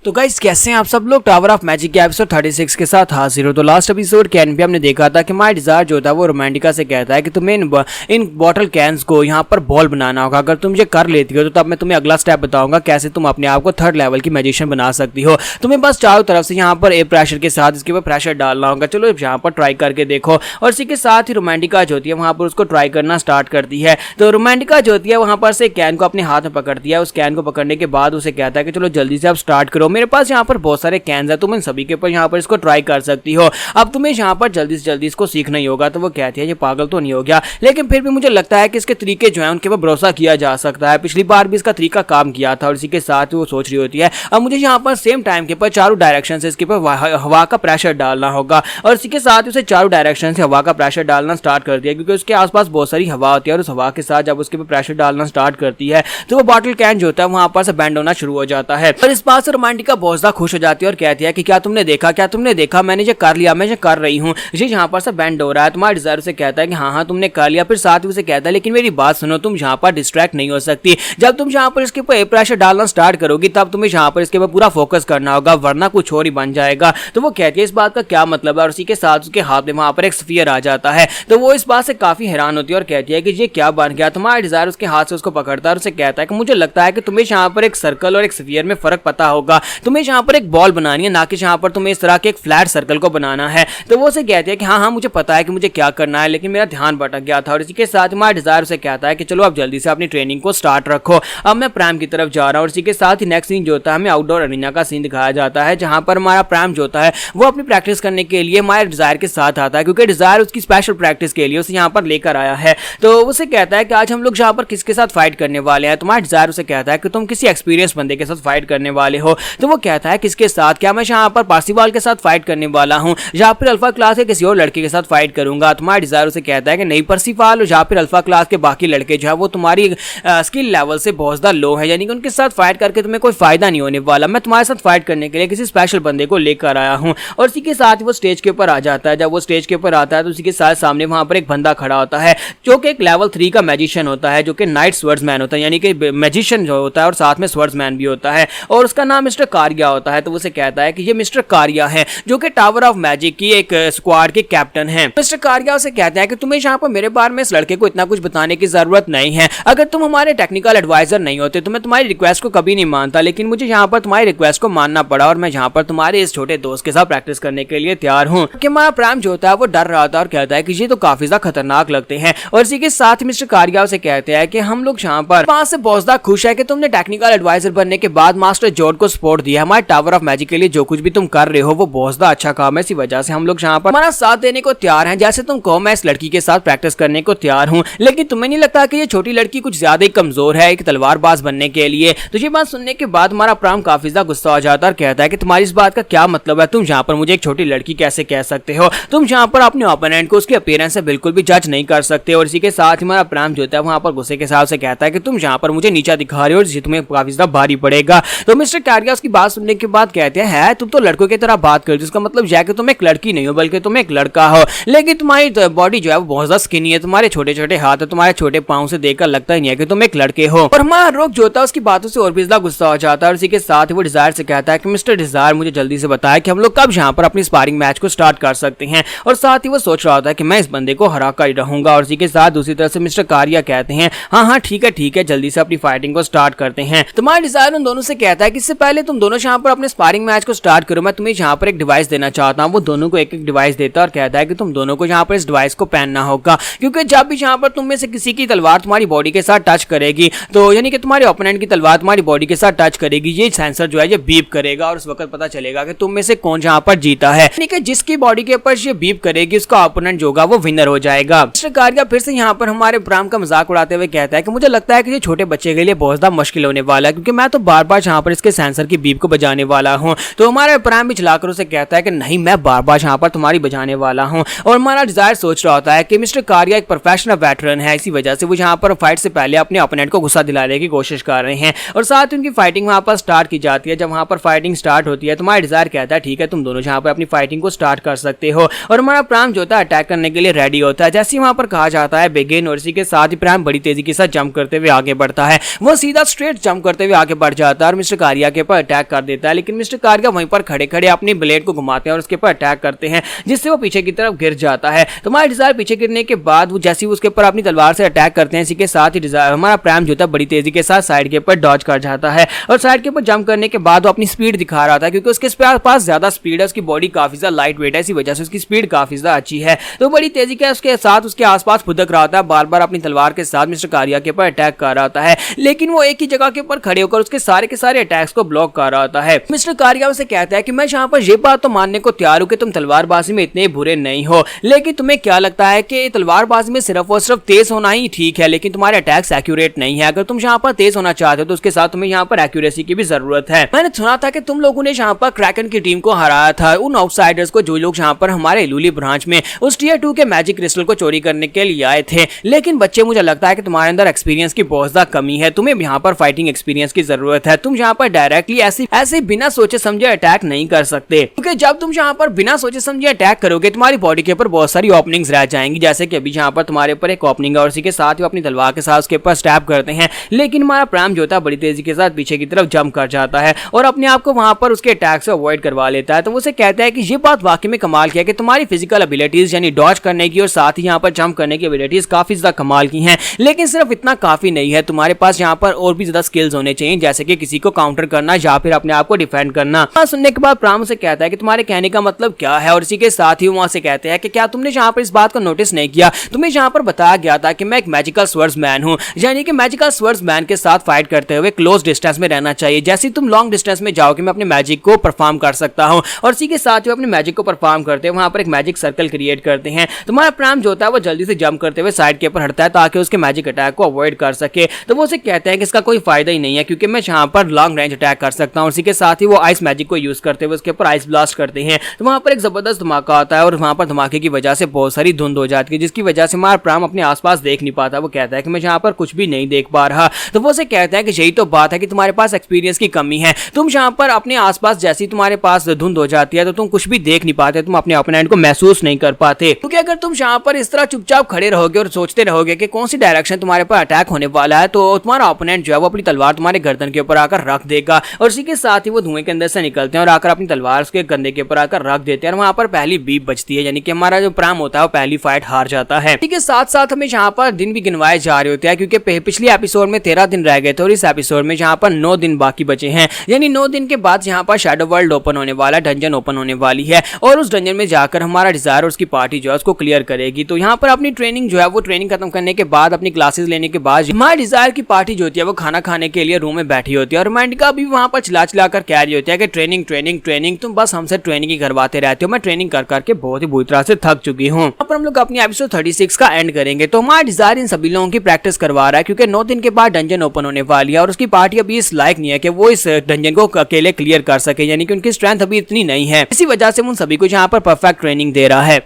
तो गाइस कैसे हैं आप सब लोग। टावर ऑफ मैजिक के एपिसोड 36 के साथ हाजिर हो। तो लास्ट एपिसोड कैन पे हमने देखा था कि माय डिजायर जो था वो रोमांटिका से कहता है कि तुम्हें इन बॉटल कैंस को यहाँ पर बॉल बनाना होगा। अगर तुम ये कर लेती हो तो तब मैं तुम्हें अगला स्टेप बताऊंगा कैसे तुम अपने आप को थर्ड लेवल की मैजिशियन बना सकती हो। तुम्हें बस चारों तरफ से यहाँ पर एयर प्रेशर के साथ इसके ऊपर प्रेशर डालना होगा। चलो यहाँ पर ट्राई करके देखो। और इसी के साथ ही रोमांटिका जो होती है वहाँ पर उसको ट्राई करना स्टार्ट करती है। तो रोमांटिका जो होती है वहाँ पर से कैन को अपने हाथ में पकड़ती है। उस कैन को पकड़ने के बाद उसे कहता है कि चलो जल्दी से आप स्टार्ट करो, मेरे पास यहाँ पर बहुत सारे कैंस है, तुम इन सभी के ऊपर यहाँ पर इसको ट्राई कर सकती हो। अब तुम्हें यहाँ पर जल्दी से जल्दी इसको सीखना ही होगा। तो वो कहती है ये पागल तो नहीं हो गया, लेकिन फिर भी मुझे लगता है कि इसके तरीके जो है उनके ऊपर भरोसा किया जा सकता है। पिछली बार भी इसका तरीका काम किया था। और इसी के साथ वो सोच रही होती है अब मुझे यहाँ पर सेम टाइम के ऊपर चारों डायरेक्शन से इसके ऊपर हवा का प्रेशर डालना होगा। और इसी के साथ उसे चारों डायरेक्शन से हवा का प्रेशर डालना स्टार्ट कर दिया, क्योंकि उसके आसपास बहुत सारी हवा होती है। और उस हवा के साथ जब उसके ऊपर प्रेशर डालना स्टार्ट करती है तो वो बॉटल कैन जो होता है वहां पर से बैंड होना शुरू हो जाता है। और इस बात से रोमांटिका बहुत ज्यादा खुश हो जाती है और कहती है कि क्या तुमने देखा, मैंने ये कर लिया, मैं ये कर रही हूँ, ये यहाँ पर से बैंड हो रहा है। तुम्हारा डिजायर से कहता है कि हाँ तुमने कर लिया। फिर साथ ही उसे कहता है लेकिन मेरी बात सुनो, तुम यहाँ पर डिस्ट्रैक्ट नहीं हो सकती। जब तुम यहाँ पर इसके ऊपर एयर प्रेशर डालना स्टार्ट करोगी तब तुम्हें यहाँ पर इसके ऊपर पूरा फोकस करना होगा, वरना कुछ और ही बन जाएगा। तो वो कहती है इस बात का क्या मतलब है। और इसी के साथ उसके हाथ में वहां पर एक स्फीयर आ जाता है। तो वो इस बात से काफी हैरान होती है और कहती है कि ये क्या बन गया। तुम्हारा डिजायर उसके हाथ से उसको पकड़ता है और उसे कहता है कि मुझे लगता है कि तुम्हें यहाँ पर एक सर्कल और एक स्फीयर में फर्क पता होगा। तुम्हें यहाँ पर एक बॉल बनानी है, ना कि यहाँ पर तुम्हें इस तरह के एक फ्लैट सर्कल को बनाना है। तो वो उसे कहती है कि हाँ मुझे पता है कि मुझे क्या करना है, लेकिन मेरा ध्यान भटक गया था। और इसी के साथ हमारा डिजायर उसे कहता है कि चलो अब जल्दी से अपनी ट्रेनिंग को स्टार्ट रखो, अब मैं प्राइम की तरफ जा रहा हूँ। और इसी के साथ ही नेक्स्ट सीन जो होता है हमें आउटडोर अरीना का सीन दिखाया जाता है, जहां पर हमारा प्राइम जो होता है वो अपनी प्रैक्टिस करने के लिए हमारे डिजायर के साथ आता है, क्योंकि डिजायर उसकी स्पेशल प्रैक्टिस के लिए उसे यहाँ पर लेकर आया है। तो उसे कहता है कि आज हम लोग यहाँ पर किसके साथ फाइट करने वाले हैं। तुम्हारा डिजायर उसे कहता है कि तुम किसी एक्सपीरियंस बंदे के साथ फाइट करने वाले हो। तो वो कहता है किसके साथ, क्या मैं यहाँ पर पार्सिवाल के साथ फाइट करने वाला हूँ या फिर अल्फा क्लास के किसी और लड़के के साथ फाइट करूंगा। तुम्हारा डिजायर उसे कहता है कि नहीं, पार्सिवाल या फिर अल्फा क्लास के बाकी लड़के जो है वो तुम्हारी स्किल लेवल से बहुत ज्यादा लो है, यानी कि उनके साथ फाइट करके तुम्हें कोई फायदा नहीं होने वाला। मैं तुम्हारे साथ फाइट करने के लिए किसी स्पेशल बंदे को लेकर आया हूँ। और इसी के साथ वो स्टेज के ऊपर आ जाता है। जब वो स्टेज के ऊपर आता है तो उसी के साथ सामने वहां पर एक बंदा खड़ा होता है जो कि एक लेवल 3 का मैजिशियन होता है, जो कि नाइट स्वर्ड्समैन होता है, यानी कि मैजिशियन जो होता है और साथ में स्वर्ड्समैन भी होता है। और उसका नाम मिस्टर कारिया होता है। तो उसे कहता है कि ये मिस्टर कारिया है जो कि टावर ऑफ मैजिक की एक स्क्वाड के कैप्टन है। मिस्टर कारिया उसे कहता है कि तुम्हें यहाँ पर मेरे बारे में इस लड़के को इतना कुछ बताने की जरूरत नहीं है। अगर तुम हमारे टेक्निकल एडवाइजर नहीं होते तो मैं तुम्हारी रिक्वेस्ट को कभी नहीं मानता, लेकिन मुझे यहाँ पर तुम्हारी रिक्वेस्ट को मानना पड़ा और मैं यहाँ पर तुम्हारे इस छोटे दोस्त के साथ प्रैक्टिस करने के लिए तैयार हूँ। कि हमारा प्राइम जो होता है वो डर रहा था और कहता है कि ये तो काफी ज्यादा खतरनाक लगते हैं। और इसी के साथ ही मिस्टर कारिया उसे कहते हैं कि हम लोग यहाँ पर वहां से बहुत ज्यादा खुश है कि तुमने टेक्निकल एडवाइजर बनने के बाद मास्टर जॉर्ड को सपोर्ट दिया। हमारे टावर ऑफ मैजिक के लिए जो कुछ भी तुम कर रहे हो वो बहुत ज्यादा अच्छा काम है। इसी वजह से हम लोग यहाँ पर हमारा साथ देने को तैयार हैं। जैसे तुम कहो मैं इस लड़की के साथ प्रैक्टिस करने को तैयार हूँ, लेकिन तुम्हें नहीं लगता कि ये छोटी लड़की कुछ ज्यादा ही कमजोर है एक तलवारबाज बनने के लिए। तो ये बात सुनने के बाद हमारा प्राइम काफी ज्यादा गुस्सा हो जाता है और कहता है कि तुम्हारी इस बात का क्या मतलब है, तुम यहाँ पर मुझे एक छोटी लड़की कैसे कह सकते हो। तुम यहाँ पर अपने ओपोनेंट को उसके अपीयरेंस से बिल्कुल भी जज नहीं कर सकते। और इसी के साथ हमारा प्राइम जो होता है वहां पर गुस्से के साथ से कहता है कि तुम यहाँ पर मुझे नीचा दिखा रहे हो, जिसे तुम्हें काफी ज्यादा भारी पड़ेगा। तो मिस्टर कारिया उसकी बात सुनने के बाद कहते हैं तुम तो लड़कों की तरह बात करते हो, इसका मतलब यह कि तुम एक लड़की नहीं हो बल्कि तुम एक लड़का हो, लेकिन तुम्हारी बॉडी जो है वो बहुत ज्यादा स्किनी है, तुम्हारे छोटे छोटे हाथ है, तुम्हारे छोटे पाँव से देखकर लगता ही नहीं है कि तुम एक लड़के हो। और हमारा रोक जो होता है उसकी बातों से और भी ज्यादा गुस्सा हो जाता है। और इसी के साथ वो डिजायर से कहता है कि मिस्टर डिजायर मुझे जल्दी से बताया कि हम लोग कब यहाँ पर अपनी स्पारिंग मैच को स्टार्ट कर सकते हैं। और साथ ही वो सोच रहा होता है कि मैं इस बंदे को हरा कर रहूंगा। और इसी के साथ दूसरी तरफ से मिस्टर कारिया कहते हैं हाँ ठीक है जल्दी से अपनी फाइटिंग को स्टार्ट करते हैं। तुम्हारा डिजायर उन दोनों से कहता है कि इससे पहले तुम दोनों यहाँ पर अपने स्पारिंग मैच को स्टार्ट करो, मैं तुम्हें यहाँ पर एक डिवाइस देना चाहता हूँ। वो दोनों को एक एक डिवाइस देता है और कहता है कि तुम दोनों को यहाँ पर इस डिवाइस को पहनना होगा, क्योंकि जब भी यहाँ पर तुम में से किसी की तलवार तुम्हारी बॉडी के साथ टच करेगी, तो यानी कि तुम्हारे ओपोनेंट की तलवार तुम्हारी बॉडी के साथ टच करेगी, ये सेंसर जो है ये बीप करेगा और उस वक्त पता चलेगा कि तुम में से कौन यहाँ पर जीता है। यानी कि जिसकी बॉडी के ऊपर ये बीप करेगी उसका ओपोनेंट जो होगा वो विनर हो जाएगा। मिस्टर कारिया फिर से यहाँ पर हमारे प्राइम का मजाक उड़ाते हुए कहता है कि मुझे लगता है कि ये छोटे बच्चे के लिए बहुत ज्यादा मुश्किल होने वाला है, क्योंकि मैं तो बार बार यहाँ पर इसके सेंसर की बीप को बजाने वाला हूँ। तो हमारे प्राइम भी चलाकर उसे कहता है कि नहीं, मैं बार बार यहाँ पर तुम्हारी बजाने वाला हूँ। और हमारा डिजायर सोच रहा होता है कि मिस्टर कारिया एक प्रोफेशनल वेटरन है, इसी वजह से वो यहाँ पर फाइट से पहले अपने ओपोनेंट को गुस्सा दिलाने की कोशिश कर रहे हैं। और साथ ही उनकी फाइटिंग वहाँ पर स्टार्ट की जाती है। जब वहाँ पर फाइटिंग स्टार्ट होती है तो हमारा डिजायर कहता है ठीक है तुम दोनों यहाँ पर अपनी फाइटिंग को स्टार्ट कर सकते हो। और हमारा प्राइम जो होता है अटैक करने के लिए रेडी होता है। जैसे ही वहाँ पर कहा जाता है बिगिन, और इसी के साथ ही प्राइम बड़ी तेजी के साथ जंप करते हुए आगे बढ़ता है। वो सीधा स्ट्रेट जंप करते हुए आगे बढ़ जाता है और मिस्टर कारिया के ऊपर अटैक कर देता है, लेकिन मिस्टर कारिया वहीं पर खड़े खड़े अपनी ब्लेड को घुमाते हैं और उसके ऊपर अटैक करते हैं, जिससे वो पीछे की तरफ गिर जाता है। तो हमारा डिजायर पीछे गिरने के बाद वो जैसे ही उसके ऊपर अपनी तलवार से अटैक करते हैं, इसी के साथ ही डिजायर हमारा प्राइम जो था बड़ी तेजी के साथ साइड के ऊपर डॉज कर जाता है और साइड के ऊपर जंप करने के बाद वो अपनी स्पीड दिखा रहा था, क्योंकि उसके पास ज्यादा स्पीड है, उसकी बॉडी काफी ज्यादा लाइट वेट है, इसी वजह से उसकी स्पीड काफी ज्यादा अच्छी है। तो बड़ी तेजी के उसके साथ उसके आसपास फुदक रहा था, बार बार अपनी तलवार के साथ मिस्टर कारिया के ऊपर अटैक कर रहा है, लेकिन वो एक ही जगह के ऊपर खड़े होकर उसके सारे के सारे अटैक्स को ब्लॉक कर रहा है। मिस्टर कारिया उसे कहता है कि मैं यहाँ पर ये बात तो मानने को तैयार हूं कि तुम तलवारबाजी में इतने बुरे नहीं हो, लेकिन तुम्हें क्या लगता है कि तलवारबाजी में सिर्फ और सिर्फ तेज होना ही ठीक है, लेकिन तुम्हारे अटैक्स एक्यूरेट नहीं है। अगर तुम यहाँ पर तेज होना चाहते हो तो उसके साथ तुम्हें यहाँ पर एक्यूरेसी की भी जरूरत है। मैंने सुना था कि तुम लोगों ने यहाँ पर क्रैकन की टीम को हराया था, उन आउटसाइडर्स को जो लोग यहाँ पर हमारे लूली ब्रांच में उस टियर 2 के मैजिक क्रिस्टल को चोरी करने के लिए आए थे। लेकिन बच्चे, मुझे लगता है कि तुम्हारे अंदर एक्सपीरियंस की बहुत ज्यादा कमी है, तुम्हें यहाँ पर फाइटिंग एक्सपीरियंस की जरूरत है। तुम यहाँ पर डायरेक्टली ऐसे बिना सोचे समझे अटैक नहीं कर सकते, क्योंकि जब तुम यहाँ पर बिना सोचे समझे अटैक करोगे तुम्हारी बॉडी के ऊपर बहुत सारी ओपनिंग्स रह जाएंगी, जैसे कि अभी यहाँ पर तुम्हारे ऊपर एक ओपनिंग है और इसी के साथ वो अपनी तलवार के साथ उसके ऊपर स्टैप करते हैं, लेकिन हमारा प्राइम जो था बड़ी तेजी के साथ पीछे की तरफ जंप कर जाता है और अपने आप को वहां पर उसके अटैक से अवॉइड करवा लेता है। तो वो उसे कहता है कि ये बात वाकई में कमाल की है कि तुम्हारी फिजिकल एबिलिटीज यानी डॉज करने की और साथ ही यहाँ पर जंप करने की एबिलिटीज काफी ज्यादा कमाल की हैं, लेकिन सिर्फ इतना काफी नहीं है, तुम्हारे पास यहाँ पर और भी ज्यादा स्किल्स होने चाहिए, जैसे कि किसी को काउंटर करना या फिर अपने आप को डिफेंड करना। सुनने के बाद प्राइम उसे कहता है कि तुम्हारे कहने का मतलब क्या है, और इसी के साथ ही वहां से कहते हैं कि क्या तुमने यहाँ पर इस बात को नोटिस नहीं किया, तुम्हें यहाँ पर बताया गया था कि मैं एक मैजिकल स्वर्ड्समैन हूँ, यानी कि मैजिकल स्वर्ड्समैन के साथ फाइट करते हुए क्लोज डिस्टेंस में रहना चाहिए। जैसे तुम लॉन्ग डिस्टेंस में जाओगे मैं अपने मैजिक को परफॉर्म कर सकता हूं, और इसी के साथ ही अपने मैजिक को परफॉर्म करते हैं वहां पर एक मैजिक सर्कल क्रिएट करते हैं। तुम्हारा प्राइम जो होता है वो जल्दी से जंप करते हुए साइड के ऊपर हटता है ताकि उसके मैजिक अटैक को अवॉइड कर सके। तो वो उसे कहते हैं कि इसका कोई फायदा ही नहीं है, क्योंकि मैं यहाँ पर लॉन्ग रेंज अटैक कर सकता हूँ। इसी के साथ ही वो आइस मैजिक को यूज करते हुए उसके ऊपर आइस ब्लास्ट करते हैं। तो वहां पर एक जबरदस्त धमाका आता है और वहां पर धमाके की वजह से बहुत सारी धुंध हो जाती है, जिसकी वजह से हमारा प्राइम अपने आसपास देख नहीं पाता। वो कहता है कि मैं यहाँ पर कुछ भी नहीं देख पा रहा। तो वो उसे कहता है कि यही तो बात है कि तुम्हारे पास एक्सपीरियंस की कमी है, तुम यहाँ पर अपने आसपास जैसी तुम्हारे पास धुंध हो जाती है तो तुम कुछ भी देख नहीं पाते, तुम अपने ओपोनेंट को महसूस नहीं कर पाते। क्योंकि अगर तुम यहाँ पर इस तरह चुपचाप खड़े रहोगे और सोचते रहोगे कि कौन सी डायरेक्शन तुम्हारे पर अटैक होने वाला है, तो तुम्हारा ओपोनेंट जो है वो अपनी तलवार तुम्हारे गर्दन के ऊपर आकर रख देगा, और इसी के साथ ही वो धुएं के अंदर से निकलते हैं और आकर अपनी तलवार उसके कंधे के ऊपर आकर रख देते हैं, और वहां पर पहली बीप बचती है, यानी कि हमारा जो प्राइम होता है वो पहली फाइट हार जाता है। इसी के साथ साथ हमें यहाँ पर दिन भी गिनवाए जा रहे होते हैं, क्योंकि पिछले एपिसोड में 13 दिन रह गए थे और इस एपिसोड में यहाँ पर 9 दिन बाकी बचे हैं, यानी 9 दिन के बाद यहाँ पर शैडो वर्ल्ड ओपन होने वाला, डंजन ओपन होने वाली है, और उस डंजन में जाकर हमारा डिजायर और उसकी पार्टी जो है उसको क्लियर करेगी। तो यहाँ पर अपनी ट्रेनिंग जो है वो ट्रेनिंग खत्म करने के बाद, अपनी क्लासेस लेने के बाद हमारे डिजायर की पार्टी जो होती है वो खाना खाने के लिए रूम में बैठी होती है, और रोमांटिका भी वहां पर चिल्ला चिल्ला कर कह रही होती है कि ट्रेनिंग ट्रेनिंग ट्रेनिंग, तुम बस हमसे ट्रेनिंग ही करवाते रहते हो, मैं ट्रेनिंग कर करके बहुत ही बुरी तरह से थक चुकी हूँ। अब हम लोग अपनी एपिसोड 36 का एंड करेंगे। तो हमारा डिजायर इन सभी लोगों की प्रैक्टिस करवा रहा है, क्योंकि 9 दिन के बाद डंजन ओपन होने वाली है, और उसकी पार्टी अभी इस लायक नहीं है कि वो इस डंजन को अकेले क्लियर कर सके, यानी कि उनकी स्ट्रेंथ अभी इतनी नहीं है। इसी वजह से उन सभी को यहाँ पर परफेक्ट ट्रेनिंग दे रहा है।